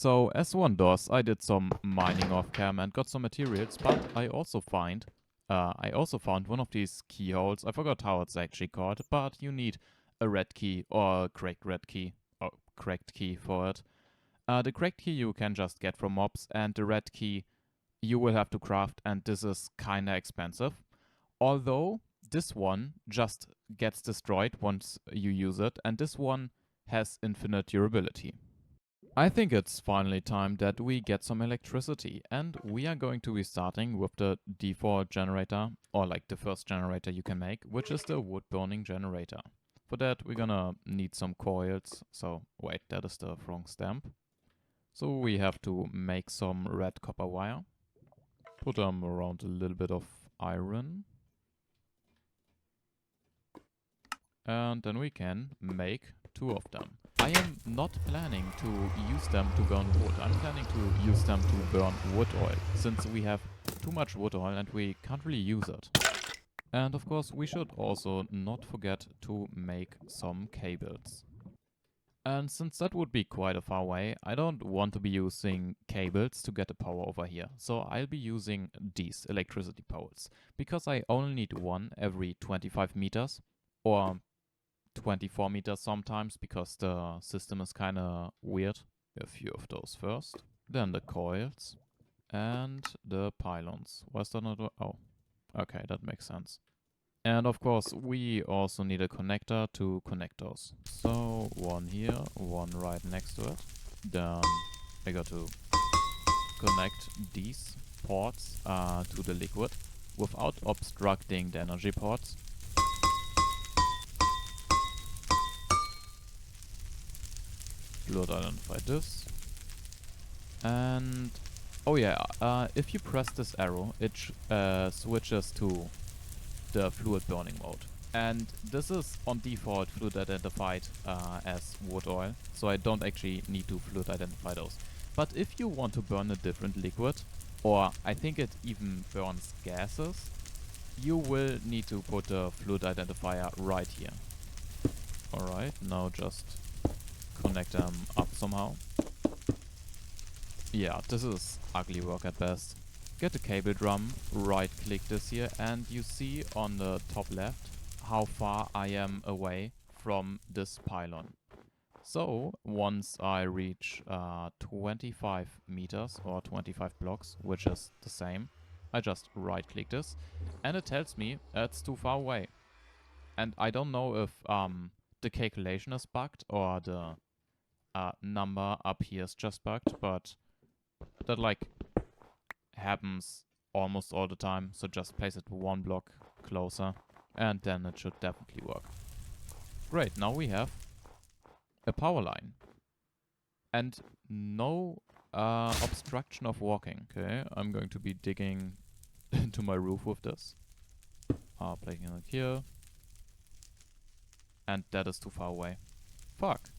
So as one does, I did some mining off cam and got some materials, but I also found one of these keyholes. I forgot how it's actually called, but you need a red key or a cracked key for it. The cracked key you can just get from mobs, and the red key you will have to craft, and this is kinda expensive. Although this one just gets destroyed once you use it, and this one has infinite durability. I think it's finally time that we get some electricity, and we are going to be starting with the default generator, or like the first generator you can make, which is the wood burning generator. For that we're gonna need some coils. So wait, that is the wrong stamp. So we have to make some red copper wire, put around a little bit of iron, and then we can make 2 of them. I am not planning to use them to burn wood. I'm planning to use them to burn wood oil, since we have too much wood oil and we can't really use it. And of course we should also not forget to make some cables. And since that would be quite a far away, I don't want to be using cables to get the power over here. So I'll be using these electricity poles, because I only need one every 25 meters, or 24 meters sometimes, because the system is kind of weird. A few of those first, then the coils and the pylons. Was that not? Oh, okay, that makes sense. And of course we also need a connector to connect those. So one here, one right next to it. Then I got to connect these ports to the liquid without obstructing the energy ports. Fluid identify this. And oh yeah, if you press this arrow, it switches to the fluid burning mode. And this is on default fluid identified as wood oil, so I don't actually need to fluid identify those. But if you want to burn a different liquid, or I think it even burns gases, you will need to put the fluid identifier right here. Alright, now just connect them up somehow. Yeah, this is ugly work at best. Get the cable drum, right click this here, and you see on the top left how far I am away from this pylon. So once I reach 25 meters or 25 blocks, which is the same, I just right click this and it tells me it's too far away. And I don't know if the calculation is bugged or the number up here is just bugged, but that like happens almost all the time. So just place it 1 block closer and then it should definitely work. Great, now we have a power line and no obstruction of walking. Okay, I'm going to be digging into my roof with this. Placing it here. And that is too far away. Fuck.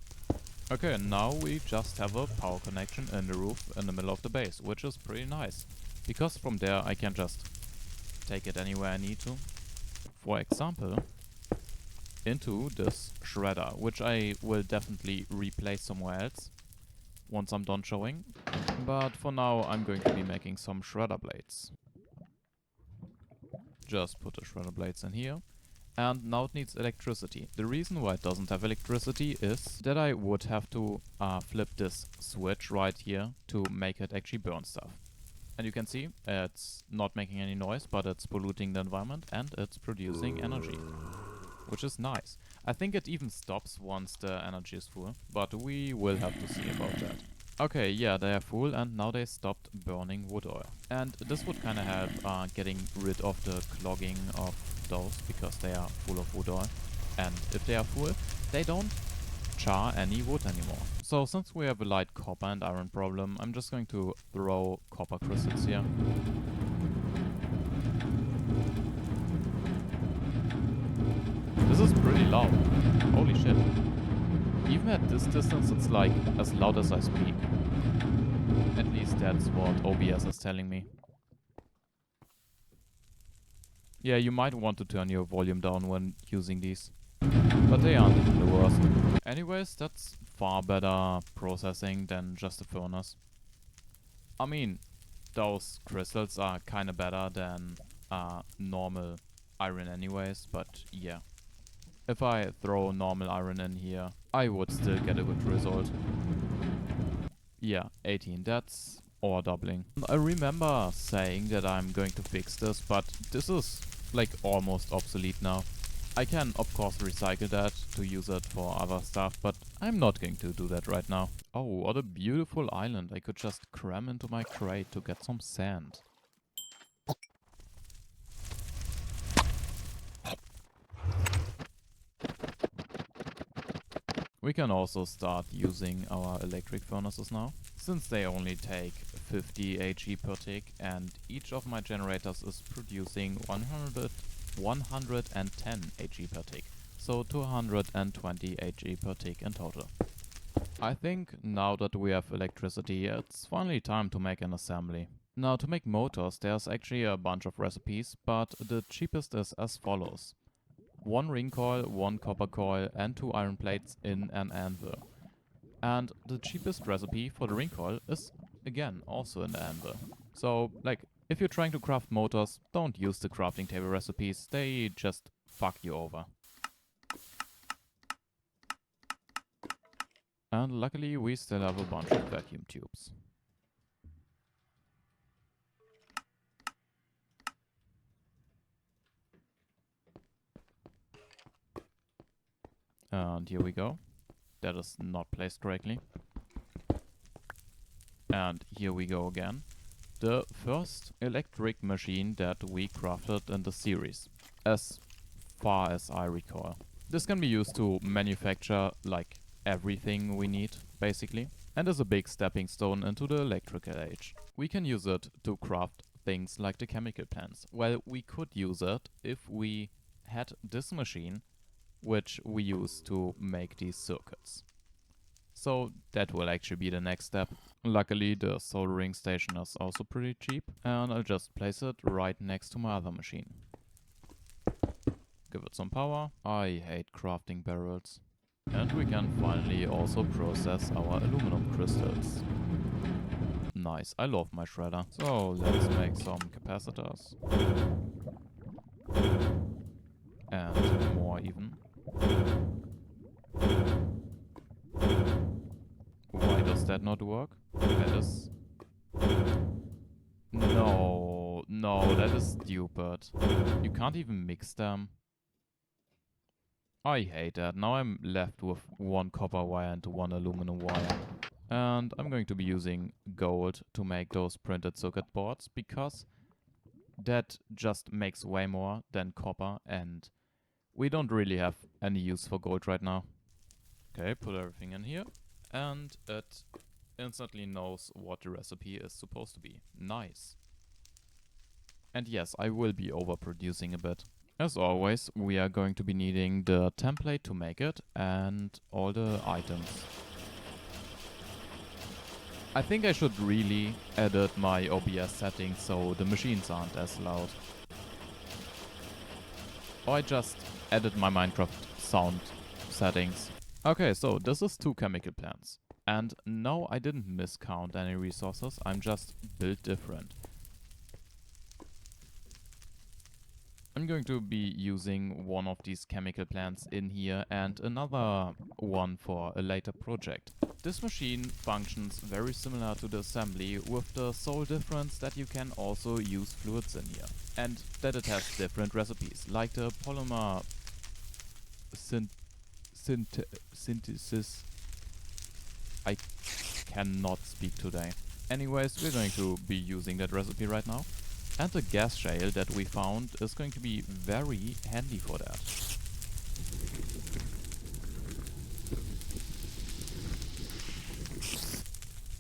Okay, now we just have a power connection in the roof in the middle of the base, which is pretty nice. Because from there I can just take it anywhere I need to. For example, into this shredder, which I will definitely replace somewhere else once I'm done showing. But for now I'm going to be making some shredder blades. Just put the shredder blades in here. And now it needs electricity. The reason why it doesn't have electricity is that I would have to flip this switch right here to make it actually burn stuff. And you can see it's not making any noise, but it's polluting the environment and it's producing energy, which is nice. I think it even stops once the energy is full, but we will have to see about that. Okay, yeah, they are full and now they stopped burning wood oil. And this would kind of help getting rid of the clogging of those, because they are full of wood oil. And if they are full, they don't char any wood anymore. So since we have a light copper and iron problem, I'm just going to throw copper crystals here. This is pretty loud. Holy shit. Even at this distance, it's like as loud as I speak. At least that's what OBS is telling me. Yeah, you might want to turn your volume down when using these, but they aren't even the worst. Anyways, that's far better processing than just a furnace. I mean, those crystals are kinda better than normal iron anyways, but yeah. If I throw normal iron in here, I would still get a good result. Yeah, 18, that's ore doubling. I remember saying that I'm going to fix this, but this is like almost obsolete now. I can of course recycle that to use it for other stuff, but I'm not going to do that right now. Oh, what a beautiful island. I could just cram into my crate to get some sand. We can also start using our electric furnaces now, since they only take 50 Ag per tick and each of my generators is producing 110 Ag per tick, so 220 Ag per tick in total. I think now that we have electricity, it's finally time to make an assembly. Now to make motors there's actually a bunch of recipes, but the cheapest is as follows. 1 ring coil, 1 copper coil and 2 iron plates in an anvil. And the cheapest recipe for the ring coil is again also an anvil. So like if you're trying to craft motors, don't use the crafting table recipes, they just fuck you over. And luckily we still have a bunch of vacuum tubes. And here we go. That is not placed correctly. And here we go again. The first electric machine that we crafted in the series, as far as I recall. This can be used to manufacture like everything we need, basically, and is a big stepping stone into the electrical age. We can use it to craft things like the chemical plants. Well, we could use it if we had this machine, which we use to make these circuits. So that will actually be the next step. Luckily the soldering station is also pretty cheap, and I'll just place it right next to my other machine. Give it some power. I hate crafting barrels. And we can finally also process our aluminum crystals. Nice, I love my shredder. So let's make some capacitors. And more even. Why does that not work? That is... No, that is stupid. You can't even mix them. I hate that. Now I'm left with 1 copper wire and 1 aluminum wire. And I'm going to be using gold to make those printed circuit boards, because that just makes way more than copper and we don't really have any use for gold right now. Okay, put everything in here and it instantly knows what the recipe is supposed to be. Nice. And yes, I will be overproducing a bit. As always, we are going to be needing the template to make it and all the items. I think I should really edit my OBS settings so the machines aren't as loud. Or I just edit my Minecraft sound settings. Okay, so this is 2 chemical plants. And no, I didn't miscount any resources, I'm just built different. I'm going to be using one of these chemical plants in here and another one for a later project. This machine functions very similar to the assembly, with the sole difference that you can also use fluids in here. And that it has different recipes, like the polymer synthesis. I cannot speak today. Anyways, we're going to be using that recipe right now. And the gas shale that we found is going to be very handy for that.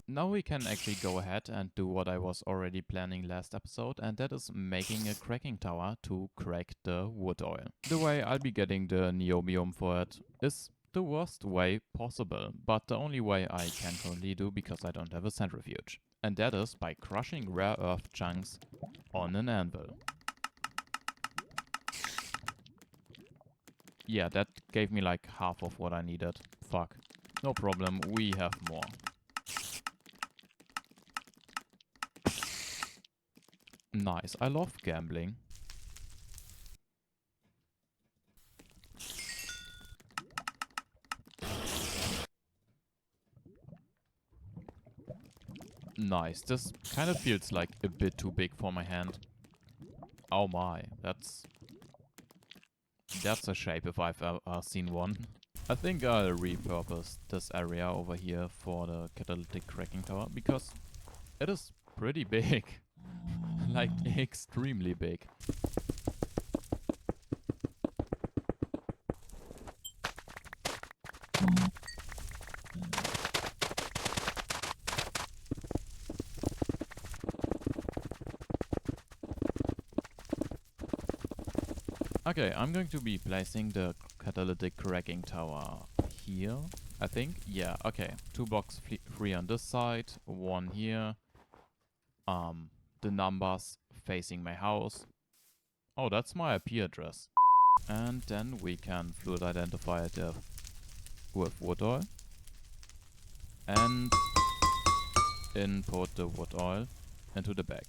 Now we can actually go ahead and do what I was already planning last episode, and that is making a cracking tower to crack the wood oil. The way I'll be getting the niobium for it is the worst way possible, but the only way I can currently do because I don't have a centrifuge. And that is by crushing rare earth chunks on an anvil. Yeah, that gave me like half of what I needed. Fuck. No problem, we have more. Nice, I love gambling. Nice, this kind of feels like a bit too big for my hand. Oh my, that's a shape if I've ever seen one. I think I'll repurpose this area over here for the catalytic cracking tower because it is pretty big. Like extremely big. Okay, I'm going to be placing the catalytic cracking tower here, I think. Yeah, okay. 2 blocks free on this side, 1 here. The numbers facing my house. Oh, that's my IP address. And then we can fluid identify it with wood oil. And input the wood oil into the bag.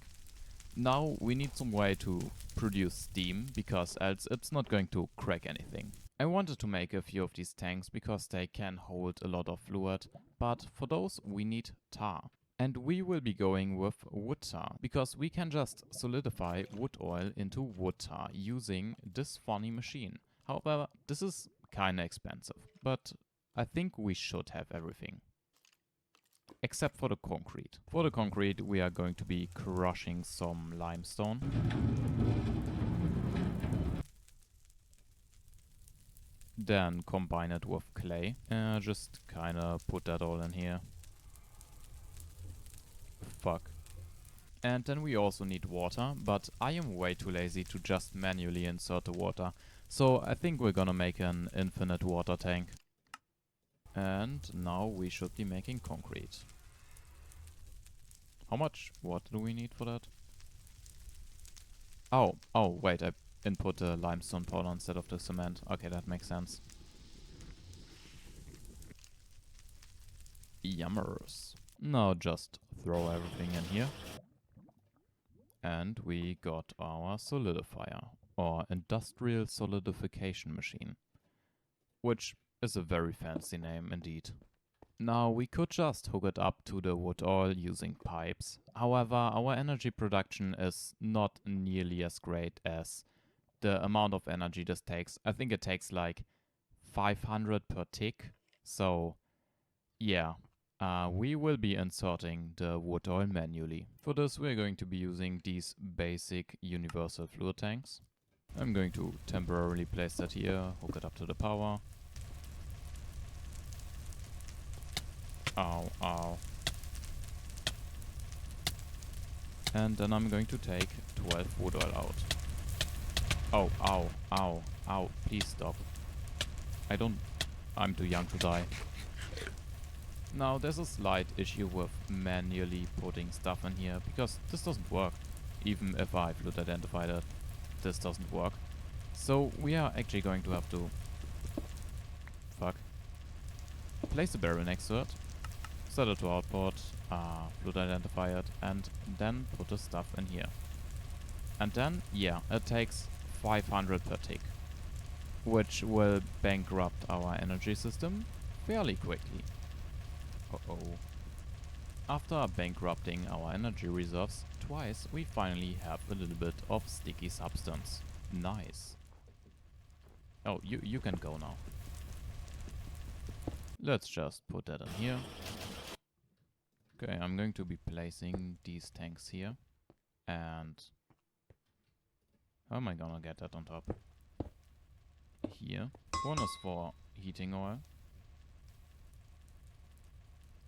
Now we need some way to produce steam, because else it's not going to crack anything. I wanted to make a few of these tanks because they can hold a lot of fluid, but for those we need tar. And we will be going with wood tar, because we can just solidify wood oil into wood tar using this funny machine. However, this is kinda expensive, but I think we should have everything. Except for the concrete. For the concrete we are going to be crushing some limestone. Then combine it with clay. Just kinda put that all in here. Fuck. And then we also need water, but I am way too lazy to just manually insert the water. So I think we're gonna make an infinite water tank. And now we should be making concrete. How much water do we need for that? Oh, wait, I input the limestone powder instead of the cement. Okay, that makes sense. Yummers. Now just throw everything in here. And we got our solidifier, or industrial solidification machine. Which is a very fancy name indeed. Now we could just hook it up to the wood oil using pipes. However, our energy production is not nearly as great as the amount of energy this takes. I think it takes like 500 per tick. So yeah, we will be inserting the wood oil manually. For this we're going to be using these basic universal fluid tanks. I'm going to temporarily place that here, hook it up to the power. Ow, ow. And then I'm going to take 12 wood oil out. Oh, ow, ow, ow, please stop. I'm too young to die. Now there's a slight issue with manually putting stuff in here, because this doesn't work. Even if I fluid identified it, this doesn't work. So we are actually going to have to... Fuck. Place a barrel next to it. Set it to output, fluid identify it, and then put the stuff in here. And then, yeah, it takes 500 per tick, which will bankrupt our energy system fairly quickly. Uh-oh. After bankrupting our energy reserves twice, we finally have a little bit of sticky substance. Nice. Oh, you can go now. Let's just put that in here. Okay, I'm going to be placing these tanks here. And how am I gonna get that on top? Here. One is for heating oil.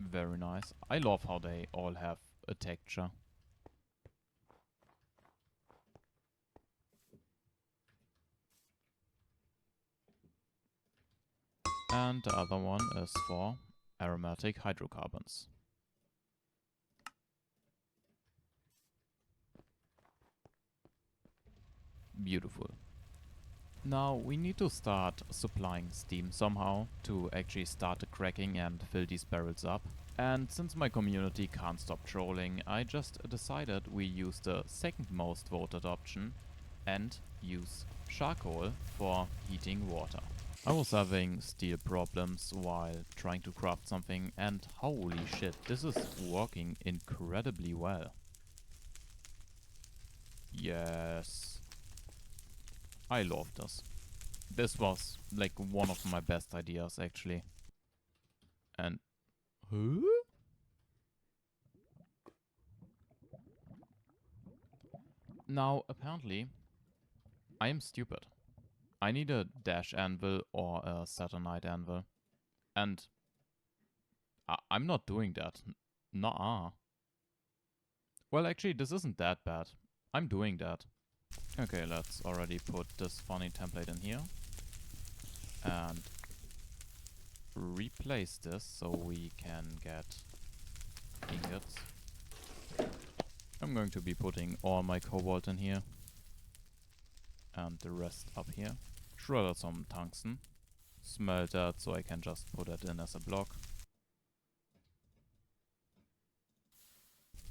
Very nice. I love how they all have a texture. And the other one is for aromatic hydrocarbons. Beautiful. Now we need to start supplying steam somehow to actually start the cracking and fill these barrels up. And since my community can't stop trolling, I just decided we use the second most voted option and use charcoal for heating water. I was having steel problems while trying to craft something, and holy shit, this is working incredibly well. Yes. I love this. This was like one of my best ideas actually. And... Huh? Now, apparently, I am stupid. I need a dash anvil or a saturnite anvil. And I'm not doing that. Nuh-uh. Well, actually, this isn't that bad. I'm doing that. Okay, let's already put this funny template in here. And replace this so we can get ingots. I'm going to be putting all my cobalt in here. And the rest up here. Shredder some tungsten. Smelt that so I can just put it in as a block.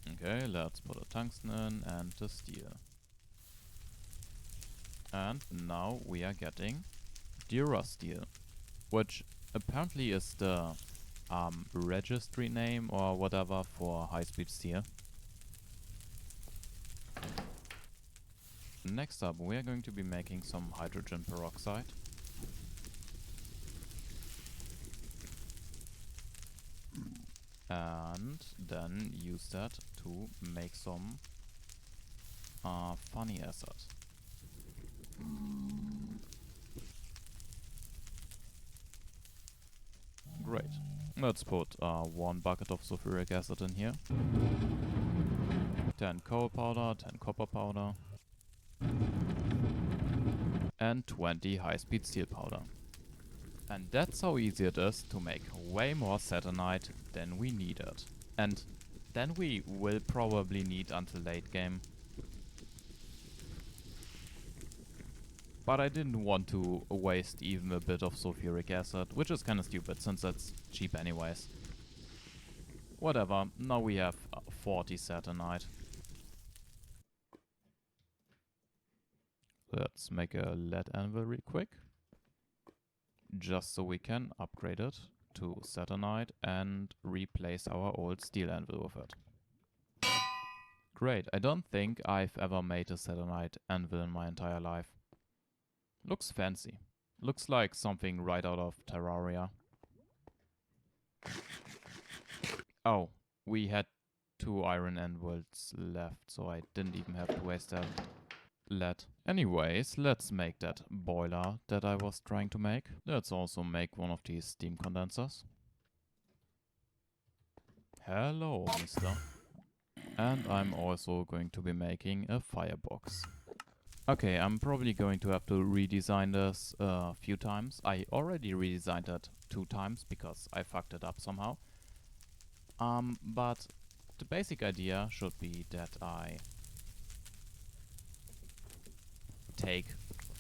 Okay, let's put a tungsten in and the steel. And now we are getting Dura steel, which apparently is the registry name or whatever for high-speed steel. Next up, we are going to be making some hydrogen peroxide. And then use that to make some funny acid. Great. Let's put 1 bucket of sulfuric acid in here. 10 coal powder, 10 copper powder. And 20 high-speed steel powder. And that's how easy it is to make way more saturnite than we needed. And then we will probably need until late game. But I didn't want to waste even a bit of sulfuric acid, which is kinda stupid since it's cheap anyways. Whatever, now we have 40 saturnite. Let's make a lead anvil real quick. Just so we can upgrade it to saturnite and replace our old steel anvil with it. Great, I don't think I've ever made a saturnite anvil in my entire life. Looks fancy. Looks like something right out of Terraria. Oh, we had 2 iron anvils left, so I didn't even have to waste that lead. Anyways, let's make that boiler that I was trying to make. Let's also make one of these steam condensers. Hello, mister. And I'm also going to be making a firebox. Okay, I'm probably going to have to redesign this a few times. I already redesigned it 2 times because I fucked it up somehow. But the basic idea should be that I take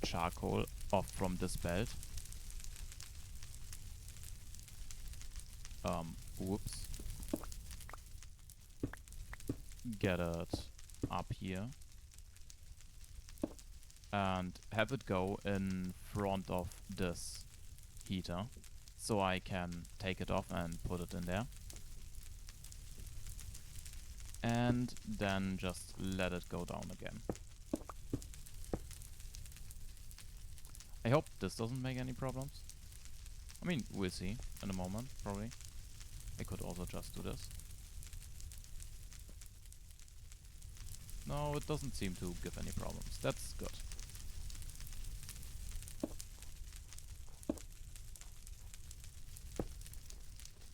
charcoal off from this belt. Whoops. Get it up here. And have it go in front of this heater. So I can take it off and put it in there. And then just let it go down again. I hope this doesn't make any problems. I mean, we'll see in a moment, probably. I could also just do this. No, it doesn't seem to give any problems. That's good.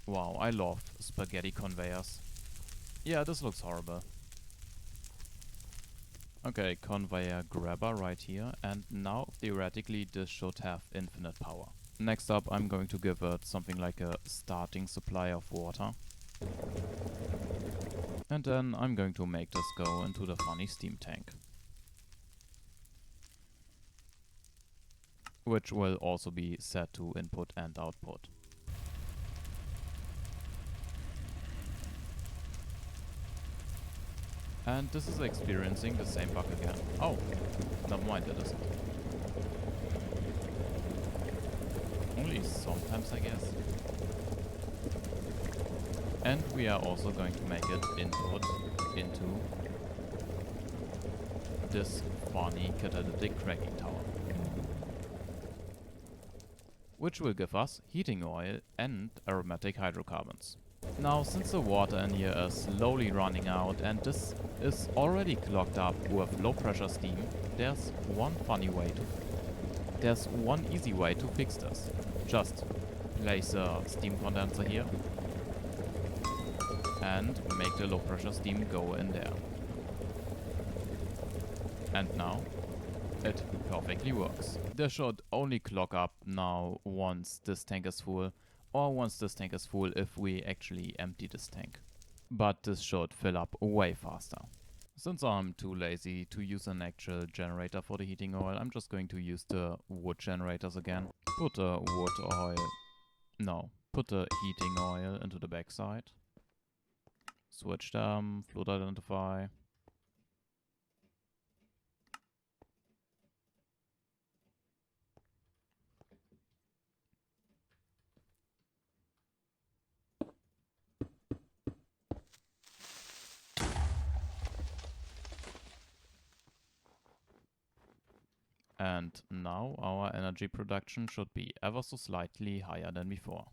Wow, I love spaghetti conveyors. Yeah, this looks horrible. Okay, conveyor grabber right here, and now theoretically this should have infinite power. Next up, I'm going to give it something like a starting supply of water. And then I'm going to make this go into the funny steam tank. which will also be set to input and output. And this is experiencing the same bug again. Oh, never mind, it isn't. Only sometimes, I guess. And we are also going to make it input into this funny catalytic cracking tower, which will give us heating oil and aromatic hydrocarbons. Now, since the water in here is slowly running out and this is already clogged up with low pressure steam, there's one easy way to fix this. Just place a steam condenser here and make the low pressure steam go in there. And now it perfectly works. This should only clog up now once this tank is full, or once this tank is full if we actually empty this tank. But this should fill up way faster. Since I'm too lazy to use an actual generator for the heating oil, I'm just going to use the wood generators again. Put the heating oil into the backside. Switch them, float identify. And now our energy production should be ever so slightly higher than before.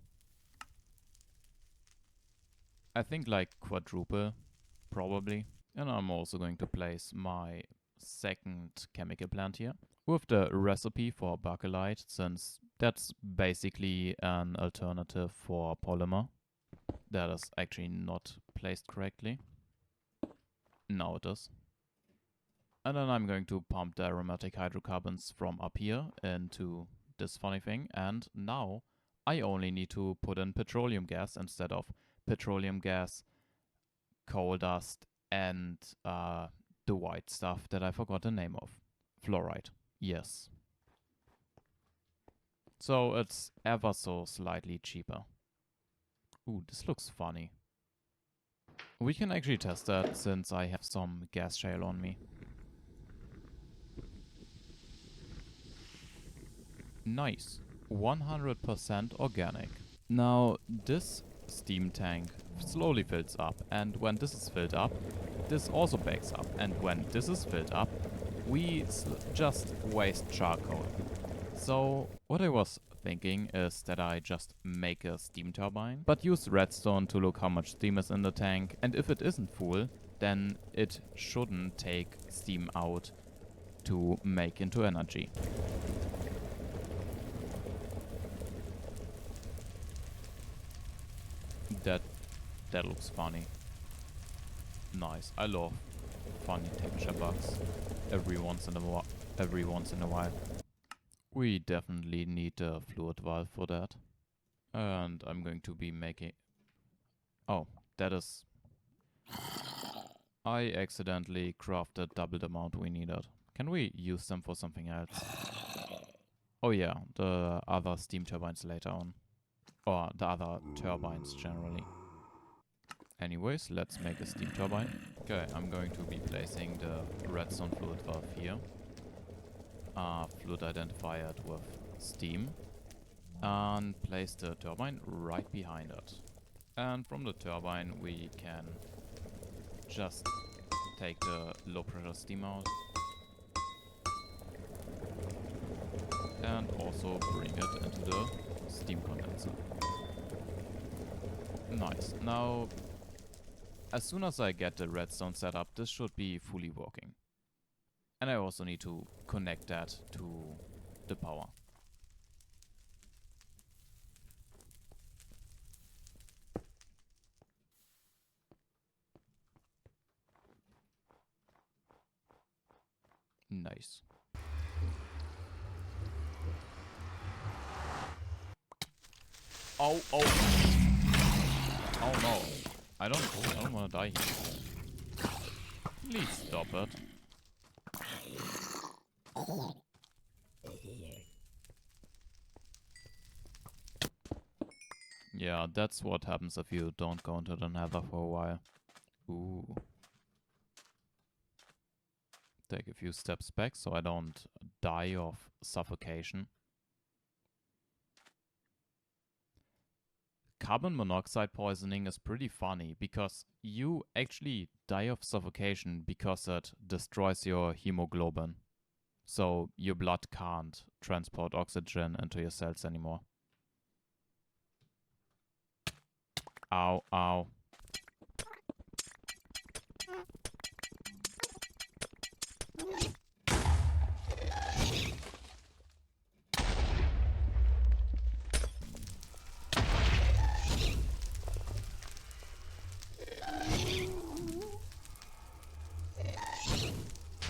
I think like quadruple, probably. And I'm also going to place my second chemical plant here with the recipe for bakelite, since that's basically an alternative for polymer that is actually not placed correctly. Now it is. And then I'm going to pump the aromatic hydrocarbons from up here into this funny thing. And now I only need to put in petroleum gas instead of petroleum gas, coal dust, and the white stuff that I forgot the name of. Fluoride. Yes. So it's ever so slightly cheaper. Ooh, this looks funny. We can actually test that since I have some gas shale on me. Nice. 100% organic. Now this steam tank slowly fills up, and when this is filled up, this also bakes up, and when this is filled up, we just waste charcoal. So what I was thinking is that I just make a steam turbine, but use redstone to look how much steam is in the tank, and if it isn't full, then it shouldn't take steam out to make into energy. That looks funny. Nice. I love funny texture bugs every once in a while. We definitely need a fluid valve for that. And I'm going to be making... Oh, that is... I accidentally crafted double the amount we needed. Can we use them for something else? Oh yeah, the other steam turbines later on. Or the other turbines generally. Anyways, let's make a steam turbine. Okay, I'm going to be placing the redstone fluid valve here. Fluid identifier it with steam. And place the turbine right behind it. And from the turbine we can just take the low pressure steam out. And also bring it into the steam condenser. Nice. Now, as soon as I get the redstone set up, this should be fully working. And I also need to connect that to the power. Nice. Oh, oh. Oh no. I don't wanna die here. Please stop it. Yeah, that's what happens if you don't go into the nether for a while. Ooh. Take a few steps back so I don't die of suffocation. Carbon monoxide poisoning is pretty funny because you actually die of suffocation because it destroys your hemoglobin. So your blood can't transport oxygen into your cells anymore. Ow, ow.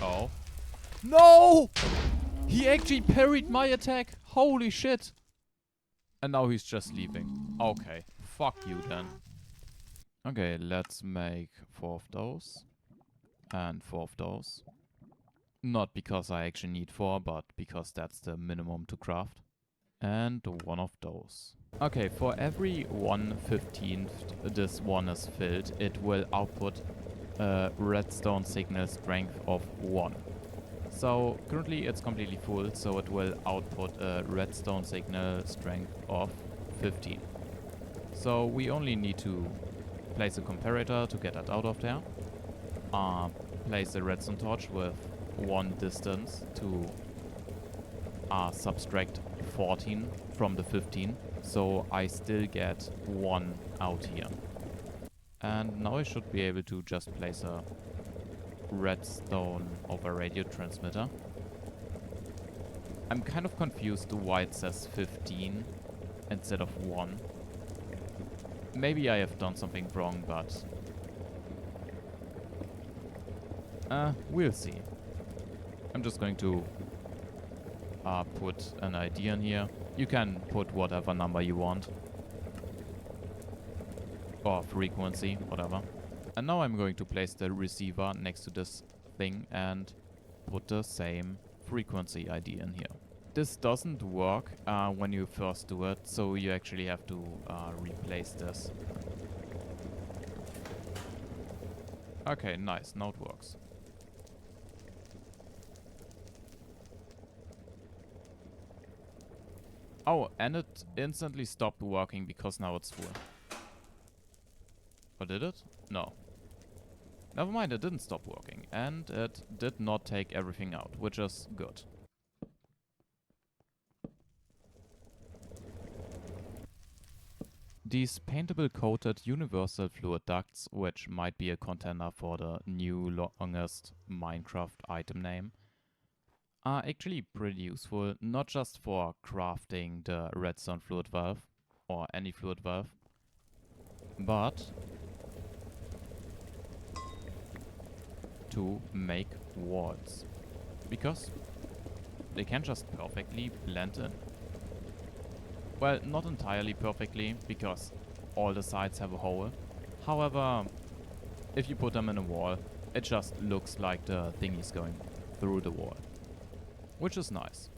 Oh. No! He actually parried my attack! Holy shit! And now he's just leaving. Okay. Fuck you then. Okay, let's make 4 of those. And 4 of those. Not because I actually need 4, but because that's the minimum to craft. And 1 of those. Okay, for every 1/15th this one is filled, it will output a redstone signal strength of 1. So currently it's completely full, so it will output a redstone signal strength of 15. So we only need to place a comparator to get that out of there. Place a redstone torch with 1 distance to subtract 14 from the 15. So I still get 1 out here. And now I should be able to just place a redstone over radio transmitter. I'm kind of confused why it says 15 instead of 1. Maybe I have done something wrong, but we'll see. I'm just going to put an ID in here. You can put whatever number you want. Or frequency, whatever. And now I'm going to place the receiver next to this thing and put the same frequency ID in here. This doesn't work when you first do it, so you actually have to replace this. Okay, nice, now it works. Oh, and it instantly stopped working because now it's full. Or did it? No. Never mind, it didn't stop working. And it did not take everything out, which is good. These paintable coated universal fluid ducts, which might be a contender for the new longest Minecraft item name, are actually pretty useful, not just for crafting the redstone fluid valve, or any fluid valve, but to make walls. Because they can just perfectly blend in. Well, not entirely perfectly, because all the sides have a hole. However, if you put them in a wall, it just looks like the thingy's going through the wall. Which is nice.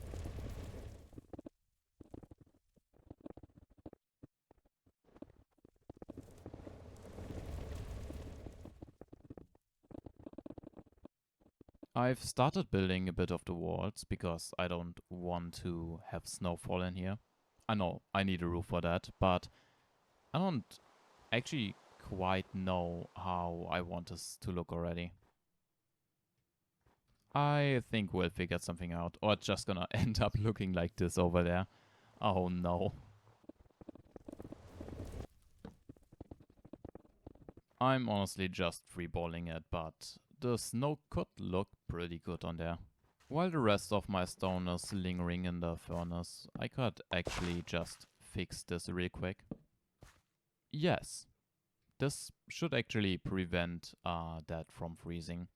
I've started building a bit of the walls, because I don't want to have snowfall in here. I know, I need a roof for that, but I don't actually quite know how I want this to look already. I think we'll figure something out, or it's just gonna end up looking like this over there. Oh no. I'm honestly just freeballing it, but the snow could look pretty good on there. While the rest of my stone is lingering in the furnace, I could actually just fix this real quick. Yes, this should actually prevent that from freezing.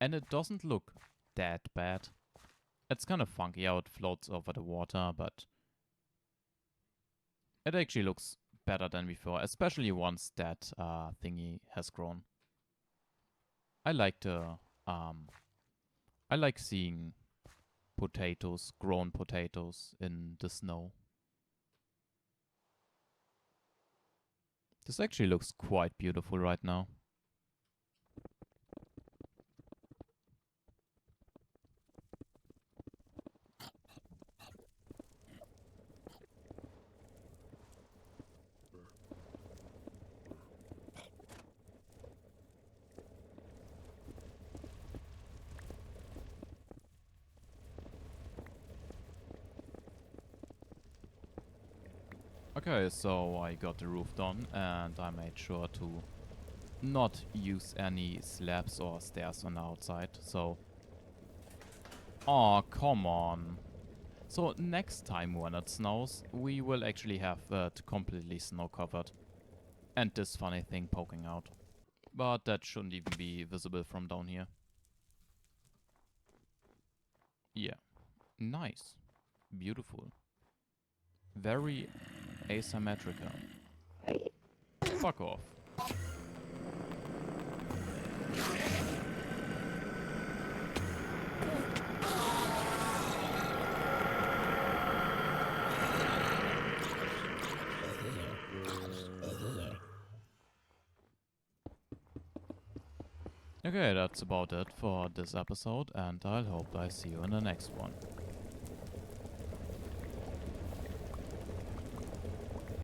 And it doesn't look that bad. It's kind of funky how it floats over the water, but it actually looks better than before, especially once that thingy has grown. I like seeing potatoes, grown potatoes in the snow. This actually looks quite beautiful right now. Okay, so I got the roof done and I made sure to not use any slabs or stairs on the outside, so... Oh, come on. So next time when it snows, we will actually have it completely snow covered. And this funny thing poking out. But that shouldn't even be visible from down here. Yeah. Nice. Beautiful. Very asymmetrical. Fuck off. Okay, that's about it for this episode, and I hope I see you in the next one.